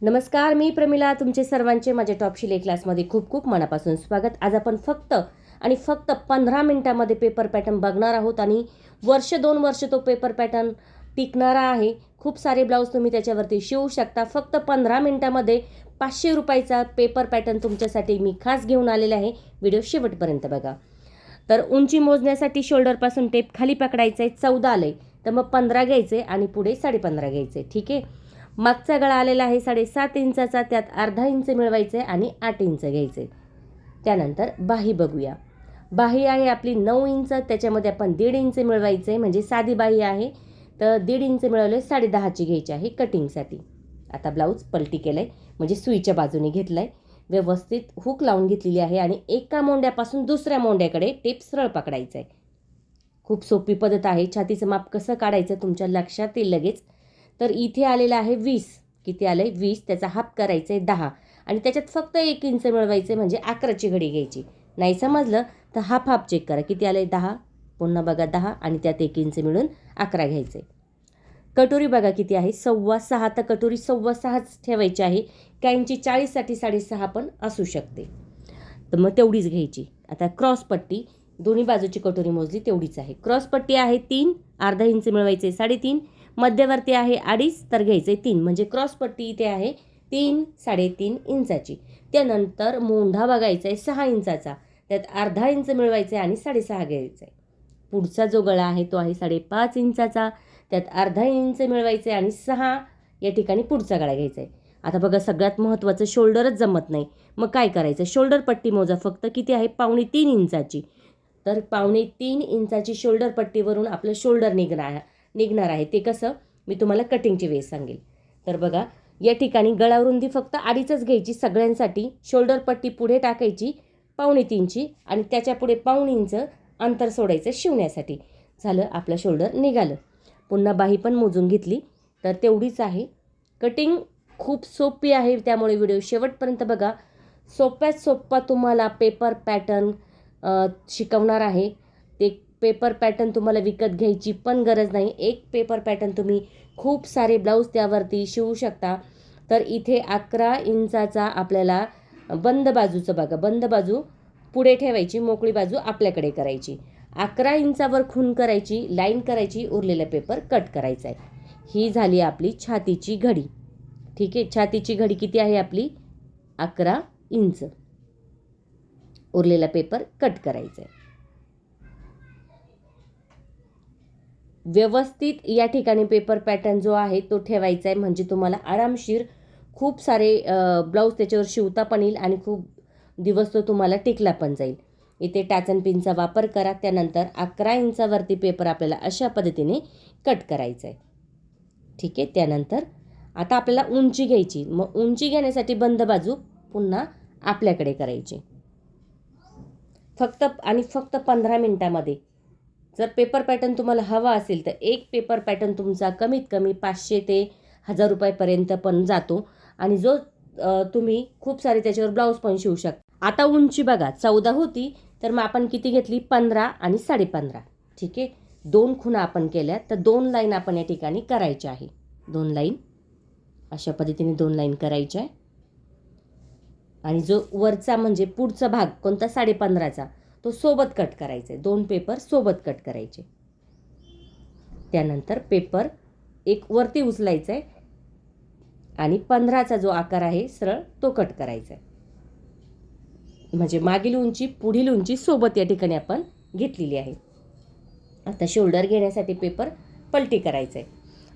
नमस्कार, मी प्रमिला. तुमचे सर्वांचे माझ्या टॉप शिलाई क्लासमध्ये खूप खूप मनापासून स्वागत. आज आपण फक्त 15 मिनिटांमध्ये पेपर पॅटर्न बघणार आहोत आणि वर्ष 2 वर्ष तो पेपर पॅटर्न टिकणारा आहे. खूप सारे ब्लाऊज तुम्ही त्याच्यावरती शिवू शकता. फक्त 15 मिनिटांमध्ये 500 रुपयाचा पेपर पॅटर्न तुमच्यासाठी मी खास घेऊन आलेला आहे. व्हिडिओ शेवटपर्यंत बघा. तर उंची मोजण्यासाठी शोल्डरपासून टेप खाली पकडायचं आहे. 14 आलं आहे तर मग 15 घ्यायचे आणि पुढे 15.5 घ्यायचे. ठीक आहे. मागचा गळा आलेला आहे 7.5 इंचाचा, त्यात अर्धा इंच मिळवायचे आणि 8 इंच घ्यायचे. त्यानंतर बाही बघूया. बाही आहे आपली 9 इंच, त्याच्यामध्ये आपण 1.5 इंच मिळवायचे, म्हणजे साधी बाही आहे तर 1.5 इंच मिळवले 10.5ची घ्यायची आहे कटिंगसाठी. आता ब्लाऊज पलटी केलं आहे, म्हणजे सुईच्या बाजूने घेतलं आहे, व्यवस्थित हुक लावून घेतलेली आहे आणि एका मोंड्यापासून दुसऱ्या मोंड्याकडे टेप सरळ पकडायचं आहे. खूप सोपी पद्धत आहे. छातीचं माप कसं काढायचं तुमच्या लक्षात येईल लगेच. तर इथे आलेलं आहे 20. किती आलं आहे 20, त्याचा हाफ करायचं आहे 10 आणि त्याच्यात फक्त 1 इंच मिळवायचं, म्हणजे 11ची घडी घ्यायची. नाही समजलं तर हाफ चेक करा. किती आलं आहे 10, पुन्हा बघा 10 आणि त्यात 1 इंच मिळून 11 घ्यायचे. कटोरी बघा किती आहे 6.25, तर कटोरी 6.25च ठेवायची आहे. काहींची 40साठी 6.5 पण असू शकते, तर मग तेवढीच घ्यायची. आता क्रॉस पट्टी दोन्ही बाजूची कटोरी मोजली तेवढीच आहे. क्रॉस पट्टी आहे 3, अर्धा इंच मिळवायचे 3.5, मध्यवर्ती आहे 2.5 तर घ्यायचे 3, म्हणजे क्रॉस पट्टी इथे आहे 3, 3.5 इंचाची. त्यानंतर मोंढा बघायचा आहे 6 इंचाचा, त्यात अर्धा इंच मिळवायचे आणि 6.5 घ्यायचे. पुढचा जो गळा आहे तो आहे 5.5 इंचाचा, त्यात अर्धा इंच मिळवायचे आणि 6 या ठिकाणी पुढचा गळा घ्यायचा आहे. आता बघा, सगळ्यात महत्त्वाचं शोल्डरच जमत नाही, मग काय करायचं. शोल्डर पट्टी मोजा फक्त. किती आहे 2.25 इंचाची, तर 2.25 इंचाची शोल्डर पट्टीवरून आपलं शोल्डर निघणार आहे. ते कसं मी तुम्हाला कटिंगची वेळ सांगेल. तर बघा, या ठिकाणी गळारुंदी फक्त 2.5च घ्यायची सगळ्यांसाठी. शोल्डर पट्टी पुढे टाकायची 2.25ची आणि त्याच्या पुढे 1.5 इंच अंतर सोडायचं शिवण्यासाठी. झालं, आपलं शोल्डर निघालं. पुन्हा बाही पण मोजून घेतली तर तेवढीच आहे. कटिंग खूप सोपी आहे, त्यामुळे व्हिडिओ शेवटपर्यंत बघा. सोप्यात सोपा तुम्हाला पेपर पॅटर्न शिकवणार आहे. ते पेपर पॅटर्न तुम्हाला विकत घ्यायची पण गरज नाही. एक पेपर पॅटर्न तुम्ही खूप सारे ब्लाऊज त्यावरती शिवू शकता. तर इथे 11 इंचाचा आपल्याला बंद बाजूचं बघा, बंद बाजू पुढे ठेवायची, मोकळी बाजू आपल्याकडे करायची. 11 इंचावर खून करायची, लाईन करायची, उरलेला पेपर कट करायचा आहे. ही झाली आपली छातीची घडी. ठीक आहे. छातीची घडी किती आहे आपली 11 इंच. उरलेला पेपर कट करायचा आहे. व्यवस्थित या ठिकाणी पेपर पॅटर्न जो आहे तो ठेवायचा आहे, म्हणजे तुम्हाला आरामशीर खूप सारे ब्लाऊज त्याच्यावर शिवता पण येईल आणि खूप दिवस तो तुम्हाला टिकला पण जाईल. इथे टाचन पिनचा वापर करा. त्यानंतर 11 इंचावरती पेपर आपल्याला अशा पद्धतीने कट करायचा आहे. ठीक आहे. त्यानंतर आता आपल्याला उंची घ्यायची. मग उंची घेण्यासाठी बंद बाजू पुन्हा आपल्याकडे करायची. फक्त 15 मिनिटामध्ये. जर पेपर पॅटर्न तुम्हाला हवा असेल तर एक पेपर पॅटर्न तुमचा कमीत कमी 500 ते 1000 रुपयापर्यंत पण जातो आणि जो तुम्ही खूप सारे त्याच्यावर ब्लाऊज पण शिवू शकता. आता उंची बघा 14 होती, तर मग आपण किती घेतली 15 आणि 15.5. ठीक आहे. 2 खुणा आपण केल्या, तर 2 लाईन आपण या ठिकाणी करायच्या आहे. 2 लाईन अशा पद्धतीने 2 लाईन करायच्या आहे. आणि जो वरचा म्हणजे पुढचा भाग कोणता 15.5चा तो सोबत कट करायचा आहे. 2 पेपर सोबत कट करायचे. त्यानंतर पेपर एक वरती उचलायचा आहे आणि 15चा जो आकार आहे सरळ तो कट करायचा आहे. म्हणजे मागील उंची पुढील उंची सोबत या ठिकाणी आपण घेतलेली आहे. आता शोल्डर घेण्यासाठी पेपर पलटी करायचं आहे.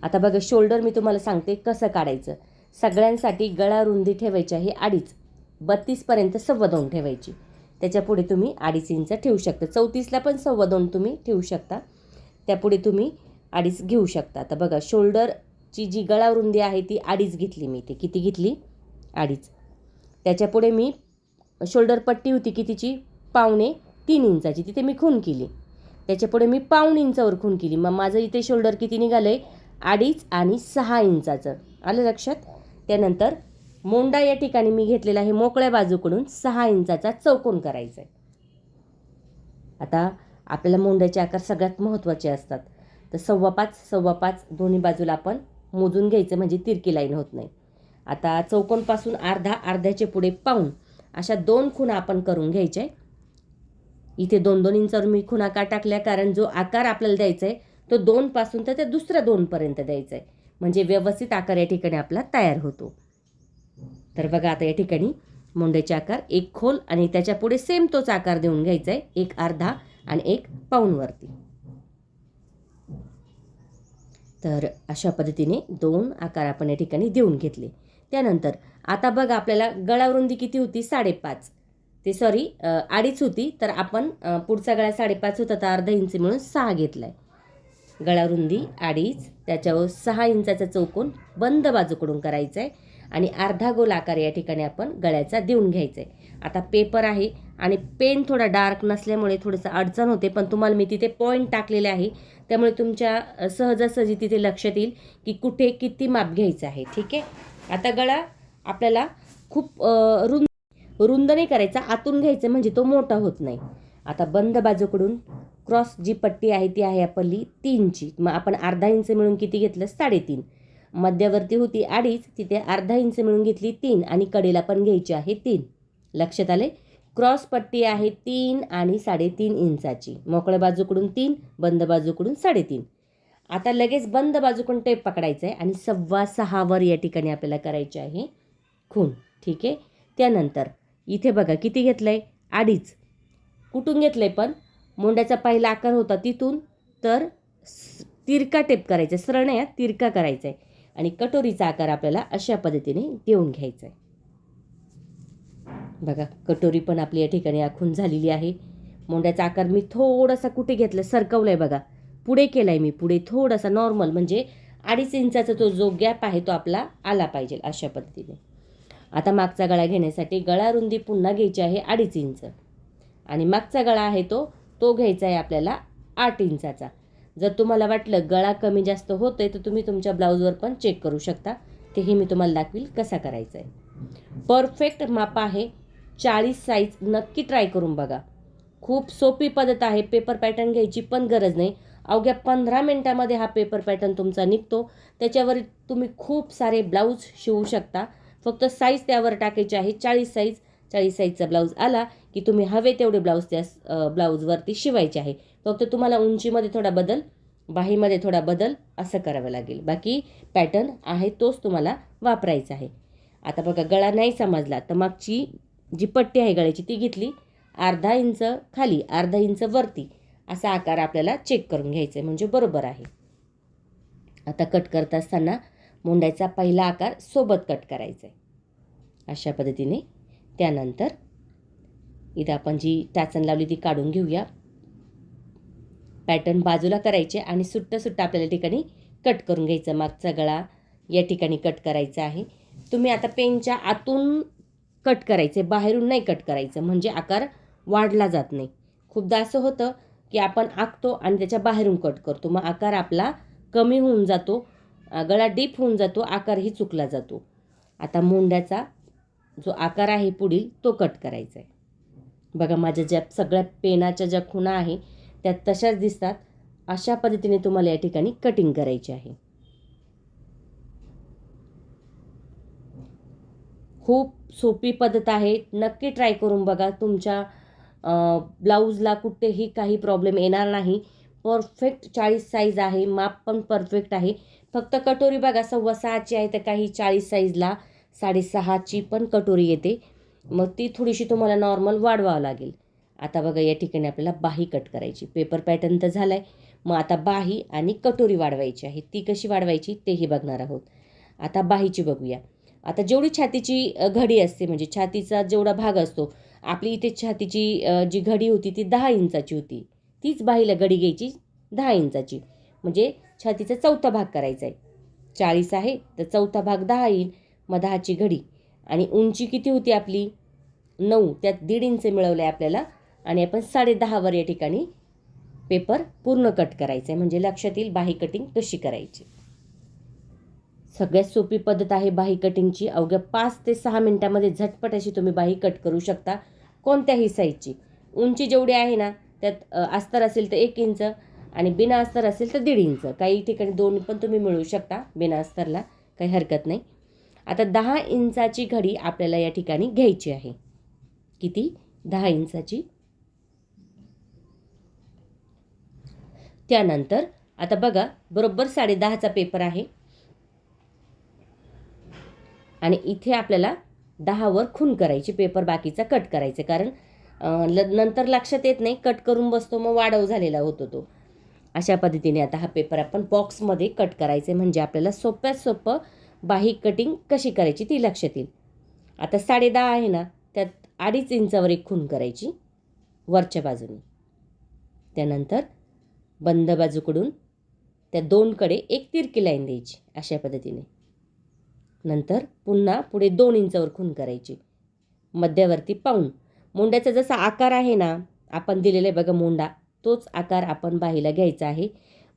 आता बघा, शोल्डर मी तुम्हाला सांगते कसं काढायचं. सगळ्यांसाठी गळा रुंदी ठेवायची आहे 2.5, 32पर्यंत 2.25 ठेवायची. त्याच्या पुढे तुम्ही 2.5 इंच ठेवू शकता. 34ला पण 2.25 तुम्ही ठेवू शकता. त्यापुढे तुम्ही 2.5 घेऊ शकता. आता बघा, शोल्डरची जी गळा रुंदी आहे ती 2.5 घेतली मी. ते किती घेतली 2.5. त्याच्यापुढे मी शोल्डर पट्टी होती कितीची 2.25 इंचाची, तिथे मी खून केली. त्याच्यापुढे मी 1.25 इंचावर खून केली. मग माझं इथे शोल्डर किती निघालं आहे 2.5 आणि 6 इंचाचं. आलं लक्षात. त्यानंतर मोंडा या ठिकाणी मी घेतलेला आहे मोकळ्या बाजूकडून 6 इंचाचा चौकोन करायचा आहे. आता आपल्याला मोंड्याचे आकार सगळ्यात महत्त्वाचे असतात. तर 5.25 दोन्ही बाजूला आपण मोजून घ्यायचं, म्हणजे तिरकी लाईन होत नाही. आता चौकोनपासून अर्धा, अर्ध्याचे पुढे पाऊण अशा 2 खुणा आपण करून घ्यायच्या आहे. इथे 2-2 इंचावर मी खुणा का टाकल्या, कारण जो आकार आपल्याला द्यायचा आहे तो 2 पासून तर त्या दुसऱ्या 2 पर्यंत द्यायचा आहे, म्हणजे व्यवस्थित आकार या ठिकाणी आपला तयार होतो. तर बघा आता या ठिकाणी मुंड्याचे आकार एक खोल आणि त्याच्या पुढे सेम तोच आकार देऊन घ्यायचा आहे, एक अर्धा आणि एक पाऊण वरती. तर अशा पद्धतीने 2 आकार आपण या ठिकाणी देऊन घेतले. त्यानंतर आता बघा आपल्याला गळारुंदी किती होती, 5.5, ते सॉरी 2.5 होती. तर आपण पुढचा गळा 5.5 होता तर अर्धा इंच मिळून 6 घेतला आहे. गळारुंदी 2.5, त्याच्यावर 6 इंचाचा चौकोन बंद बाजूकडून करायचा आहे आणि अर्धा गोल आकार या ठिकाणी आपण गळ्याचा देऊन घ्यायचा आहे. आता पेपर आहे आणि पेन थोडा डार्क नसल्यामुळे थोडंसं अडचण होते, पण तुम्हाला मी तिथे पॉईंट टाकलेले आहे, त्यामुळे तुमच्या सहजासहजी तिथे लक्षात येईल की कुठे किती माप घ्यायचं आहे. ठीक आहे. आता गळा आपल्याला खूप रुंद नाही करायचा, आतून घ्यायचं म्हणजे तो मोठा होत नाही. आता बंद बाजूकडून क्रॉस जी पट्टी आहे ती आहे आपली 3ची. मग आपण अर्धा इंच मिळून किती घेतलं, 3.5. मध्यवर्ती होती 2.5, तिथे अर्धा इंच मिळून घेतली 3 आणि कडेला पण घ्यायची आहे 3. लक्षात आले. क्रॉस पट्टी आहे 3 आणि 3.5 इंचाची. मोकळ्या बाजूकडून 3, बंद बाजूकडून 3.5. आता लगेच बंद बाजूकडून टेप पकडायचा आहे आणि 6.25 वर या ठिकाणी आपल्याला करायचे आहे खूण. ठीक आहे. त्यानंतर इथे बघा किती घेतलं आहे, 2.5. कुठून घेतलं आहे, पण मुंड्याचा पहिला आकार होता तिथून, तर तिरका टेप करायचा, सरळ नाही, तिरका करायचा आहे आणि कटोरीचा आकार आपल्याला अशा पद्धतीने देऊन घ्यायचा आहे. बघा कटोरी पण आपली या ठिकाणी आखून झालेली आहे. मुंड्याचा आकार मी थोडासा कुठे घेतलं, सरकवलं आहे बघा, पुढे केला आहे मी, पुढे थोडासा नॉर्मल, म्हणजे 2.5 इंचाचा तो जो गॅप आहे तो आपला आला पाहिजे अशा पद्धतीने. आता मागचा गळा घेण्यासाठी गळा रुंदी पुन्हा घ्यायची आहे 2.5 इंच आणि मागचा गळा आहे तो घ्यायचा आहे आपल्याला 8 इंचाचा. जर तुम्हाला वाटलं गळा कमी जास्त होतोय तर तुम्ही तुमच्या ब्लाऊजवर पण चेक करू शकता, तेही मी तुम्हाला दाखवील कसा करायचा आहे. परफेक्ट माप आहे. 40 साईज नक्की ट्राय करून बघा. खूप सोपी पद्धत आहे. पेपर पॅटर्न घ्यायची पण गरज नाही. अवघ्या 15 मिनिटामध्ये हा पेपर पॅटर्न तुमचा निघतो. त्याच्यावर तुम्ही खूप सारे ब्लाऊज शिवू शकता. फक्त साईज त्यावर टाकायची आहे 40 साईज. 40 साईजचा ब्लाऊज आला की तुम्ही हवे तेवढे ब्लाऊज त्या ब्लाऊजवरती शिवायचे आहे. फक्त तुम्हाला उंचीमध्ये थोडा बदल, बाहीमध्ये थोडा बदल असं करावं लागेल. बाकी पॅटर्न आहे तोच तुम्हाला वापरायचा आहे. आता बघा गळा नाही समजला तर मागची जी पट्टी आहे गळ्याची ती घेतली, अर्धा इंच खाली अर्धा इंच वरती असा आकार आपल्याला चेक करून घ्यायचा आहे, म्हणजे बरोबर आहे. आता कट करत असताना मुंड्याचा पहिला आकार सोबत कट करायचा आहे अशा पद्धतीने. त्यानंतर इथं आपण जी टाचण लावली ती काढून घेऊया. पॅटर्न बाजूला करायचे आणि सुट्टा आपल्याला ठिकाणी कट करून घ्यायचं. मागचा गळा या ठिकाणी कट करायचा आहे. तुम्ही आता पेनच्या आतून कट करायचे, बाहेरून नाही कट करायचं, म्हणजे आकार वाढला जात नाही. खूपदा असं होतं की आपण आखतो आणि त्याच्या बाहेरून कट करतो, मग आकार आपला कमी होऊन जातो, गळा डीप होऊन जातो, आकारही चुकला जातो. आता मुंड्याचा जो आकार आहे पुढील तो कट करायचा आहे. बघा माझ्या ज्या सगळ्या पेनाच्या ज्या खुणा आहे त्या तशाच दिसतात. अशा पद्धतीने तुम्हाला या ठिकाणी कटिंग करायची आहे. खूप सोपी पद्धत आहे. नक्की ट्राय करून बघा. तुमच्या ब्लाऊजला कुठेही काही प्रॉब्लेम येणार नाही. परफेक्ट 40 साईज आहे. माप पण परफेक्ट आहे. फक्त कटोरी बघा 6.25ची आहे, तर काही 40 साईजला 6.5ची पण कटोरी येते. मग ती थोडीशी तुम्हाला नॉर्मल वाढवावं लागेल. आता बघा या ठिकाणी आपल्याला बाही कट करायची. पेपर पॅटर्न तर झाला आहे. मग आता बाही आणि कटोरी वाढवायची आहे. ती कशी वाढवायची तेही बघणार आहोत. आता बाहीची बघूया. आता जेवढी छातीची घडी असते, म्हणजे छातीचा जेवढा भाग असतो, आपली इथे छातीची जी घडी होती ती 10 इंचाची होती. तीच बाहीला घडी घ्यायची 10 इंचाची, म्हणजे छातीचा चौथा भाग करायचा आहे. 40 आहे तर चौथा भाग 10 येईल, मग 10ची घडी. आणि उंची किती होती आपली 9, त्यात 1.5 इंच मिळवलं आहे आपल्याला आणि आपण 10.5 वर या ठिकाणी पेपर पूर्ण कट करायचा आहे, म्हणजे लक्षात येईल बाही कटिंग कशी करायची. सगळ्यात सोपी पद्धत आहे बाही कटिंगची. अवघ्या 5 ते 6 मिनिटामध्ये झटपट अशी तुम्ही बाही कट करू शकता कोणत्याही साईजची. उंची जेवढी आहे ना त्यात अस्तर असेल तर 1 इंच आणि बिना अस्तर असेल तर 1.5 इंच. काही ठिकाणी 2 पण तुम्ही मिळवू शकता बिना अस्तरला, काही हरकत नाही. आता 10 इंचाची घडी आपल्याला या ठिकाणी घ्यायची आहे. किती? 10 इंचाची. त्यानंतर आता बघा बरोबर 10.5चा पेपर आहे आणि इथे आपल्याला 10वर खून करायची, पेपर बाकीचा कट करायचे. कारण नंतर लक्षात येत नाही, कट करून बसतो मग वाढव झालेला होतो तो. अशा पद्धतीने आता हा पेपर आपण बॉक्समध्ये कट करायचे, म्हणजे आपल्याला सोप्यात सोपं बाही कटिंग कशी करायची ती लक्षात येईल. आता 10.5 आहे ना, त्यात 2.5 इंचावर एक खून करायची वरच्या बाजूने. त्यानंतर बंद बाजूकडून त्या 2कडे एक तिरकी लाईन द्यायची अशा पद्धतीने. नंतर पुन्हा पुढे 2 इंचावर खून करायची, मध्यवर्ती पाऊण. मुंड्याचा जसा आकार आहे ना आपण दिलेला आहे बघा मुंडा, तोच आकार आपण बाहीला घ्यायचा आहे.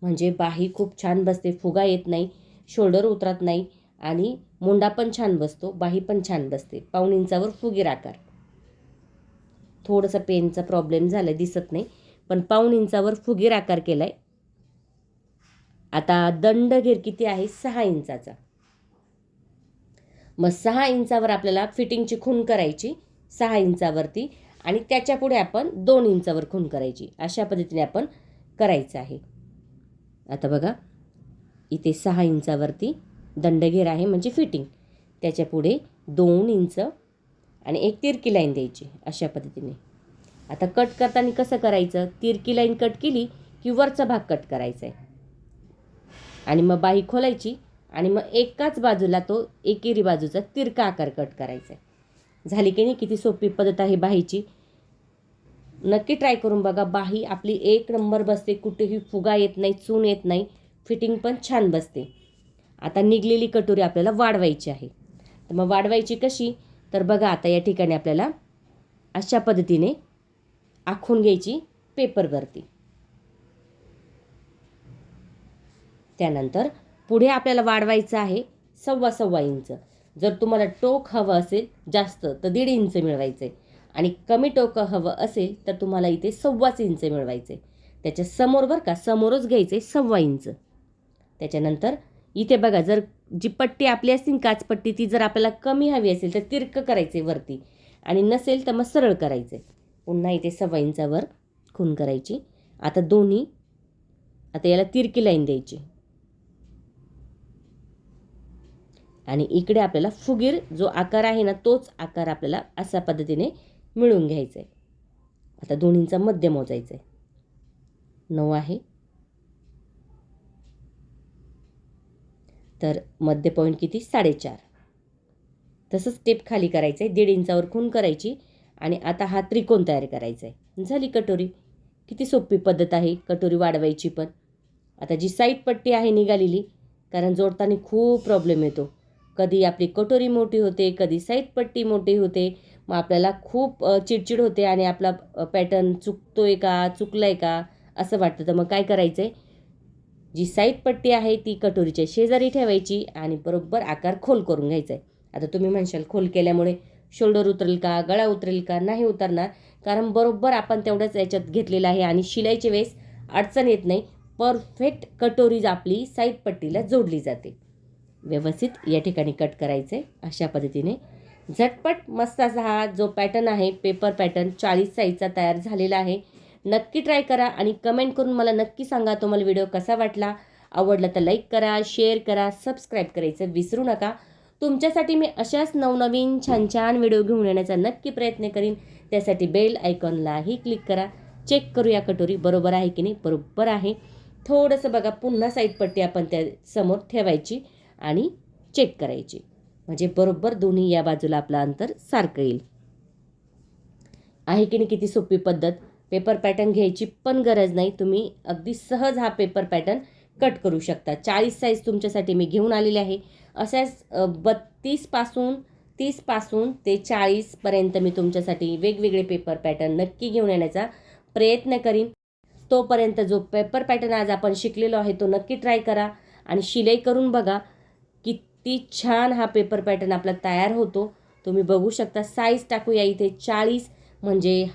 म्हणजे बाही खूप छान बसते, फुगा येत नाही, शोल्डर उतरत नाही आणि मुंडा पण छान बसतो, बाही पण छान बसते. पाऊण इंचावर फुगीर आकार. थोडासा पेनचा प्रॉब्लेम झाला दिसत नाही, पण पाऊण इंचावर फुगीर आकार केला आहे. आता दंडघेर किती आहे? 6 इंचाचा. मग 6 इंचावर आपल्याला फिटिंगची खून करायची 6 इंचावरती आणि त्याच्या पुढे आपण 2 इंचावर खून करायची. अशा पद्धतीने आपण करायचं आहे. आता बघा इथे 6 इंचावरती दंडघेर आहे म्हणजे फिटिंग, त्याच्या पुढे 2 इंच आणि एक तिरकी लाईन द्यायची अशा पद्धतीने. आता कट करताना कसं करायचं? तिरकी लाईन कट केली की वरचा भाग कट करायचा आहे आणि मग बाही खोलायची आणि मग एकाच बाजूला तो एकेरी बाजूचा तिरका आकार कट करायचा आहे. झाली की नाही? किती सोपी पद्धत आहे बाहीची. नक्की ट्राय करून बघा. बाही आपली एक नंबर बसते, कुठेही फुगा येत नाही, चून येत नाही, फिटिंग पण छान बसते. आता निघलेली कटोरी आपल्याला वाढवायची आहे. तर मग वाढवायची कशी? तर बघा आता या ठिकाणी आपल्याला अशा पद्धतीने आखून घ्यायची पेपरवरती. त्यानंतर पुढे आपल्याला वाढवायचं आहे 1.25 इंच. जर तुम्हाला टोक हवं असेल जास्त तर 1.5 इंच मिळवायचं आहे आणि कमी टोक हवं असेल तर तुम्हाला इथे 1.25 इंच मिळवायचं आहे. त्याच्या समोर बरं का, समोरच घ्यायचं आहे 1.25 इंच. त्याच्यानंतर इथे बघा, जर जी पट्टी आपली असतील काचपट्टी ती जर आपल्याला कमी हवी असेल तर तिरकं करायचं आहे वरती आणि नसेल तर मग सरळ करायचं आहे. पुन्हा इथे 1.25 इंचावर खून करायची. आता दोन्ही, आता याला तिरकी लाईन द्यायची आणि इकडे आपल्याला फुगीर जो आकार आहे ना तोच आकार आपल्याला अशा पद्धतीने मिळून घ्यायचा आहे. आता 2 इंच मध्य मोजायचं आहे. 9 आहे तर मध्य पॉईंट किती? 4.5. तसंच स्टेप खाली करायचं आहे. 1.5 इंचावर खून करायची आणि आता हा त्रिकोण तयार करायचा आहे. झाली कटोरी. किती सोपी पद्धत आहे कटोरी वाढवायची पण. आता जी साईड पट्टी आहे निघालेली, कारण जोडताना खूप प्रॉब्लेम येतो, कधी आपली कटोरी मोठी होते, कधी साईड पट्टी मोठी होते, मग आपल्याला खूप चिडचिड होते आणि आपला पॅटर्न चुकतोय का, चुकलाय का असं वाटतं. तर मग काय करायचं आहे, जी साईड पट्टी आहे ती कटोरीच्या शेजारी ठेवायची आणि बरोबर आकार खोल करून घ्यायचा आहे. आता तुम्ही म्हणशाल खोल केल्यामुळे शोल्डर उतरेल का, गळा उतरेल का? नाही उतरणार, कारण बरोबर आपण तेवढंच याच्यात घेतलेलं आहे आणि शिलाईच्या वेळेस अडचण येत नाही. परफेक्ट कटोरी आपली साईड पट्टीला जोडली जाते. व्यवस्थित या ठिकाणी कट करायचं आहे अशा पद्धतीने. झटपट मस्त असा हा जो पॅटर्न आहे पेपर पॅटर्न 40 साईजचा तयार झालेला आहे. नक्की ट्राय करा आणि कमेंट करून मला नक्की सांगा तुम्हाला व्हिडिओ कसा वाटला. आवडला तर लाईक करा, शेअर करा, सबस्क्राईब करायचं विसरू नका. तुमच्यासाठी मी अशाच नवनवीन छान छान व्हिडिओ घेऊन येण्याचा नक्की प्रयत्न करीन. त्यासाठी बेल आयकॉनलाही क्लिक करा. चेक करूया कटोरी बरोबर आहे की नाही. बरोबर आहे. थोडंसं बघा, पुन्हा साईड पट्टी आपण त्या समोर ठेवायची आणि चेक करायची, म्हणजे बरोबर दोन्ही या बाजूला आपलं अंतर सारखं येईल. आहे की नाही किती सोपी पद्धत. पेपर पॅटर्न घ्यायची पण गरज नाही, तुम्ही अगदी सहज हा पेपर पॅटर्न कट करू शकता. 40 साईज तुमच्यासाठी मी घेऊन आलेली आहे. अशाच 30 पासून ते 40पर्यंत मी तुमच्यासाठी वेगवेगळे पेपर पॅटर्न नक्की घेऊन येण्याचा प्रयत्न करीन. तोपर्यंत जो पेपर पॅटर्न आज आपण शिकलेलो आहे तो नक्की ट्राय करा आणि शिलाई करून बघा. किती छान हा पेपर पॅटर्न आपला तयार होतो. तुम्ही बघू शकता. साईज टाकूया इथे 40, म्हणजे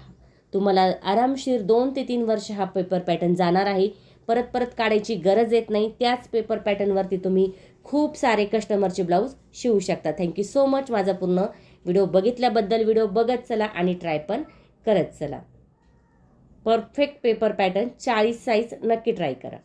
तुम्हाला आरामशीर 2 ते 3 वर्ष हा पेपर पॅटर्न जाणार आहे. परत परत काढायची गरज येत नाही. त्याच पेपर पॅटर्नवरती तुम्ही खूप सारे कस्टमरचे ब्लाऊज शिवू शकता. थँक्यू सो मच माझा पूर्ण व्हिडिओ बघितल्याबद्दल. व्हिडिओ बघत चला आणि ट्राय पण करत चला. परफेक्ट पेपर पॅटर्न 40 साईज नक्की ट्राय करा.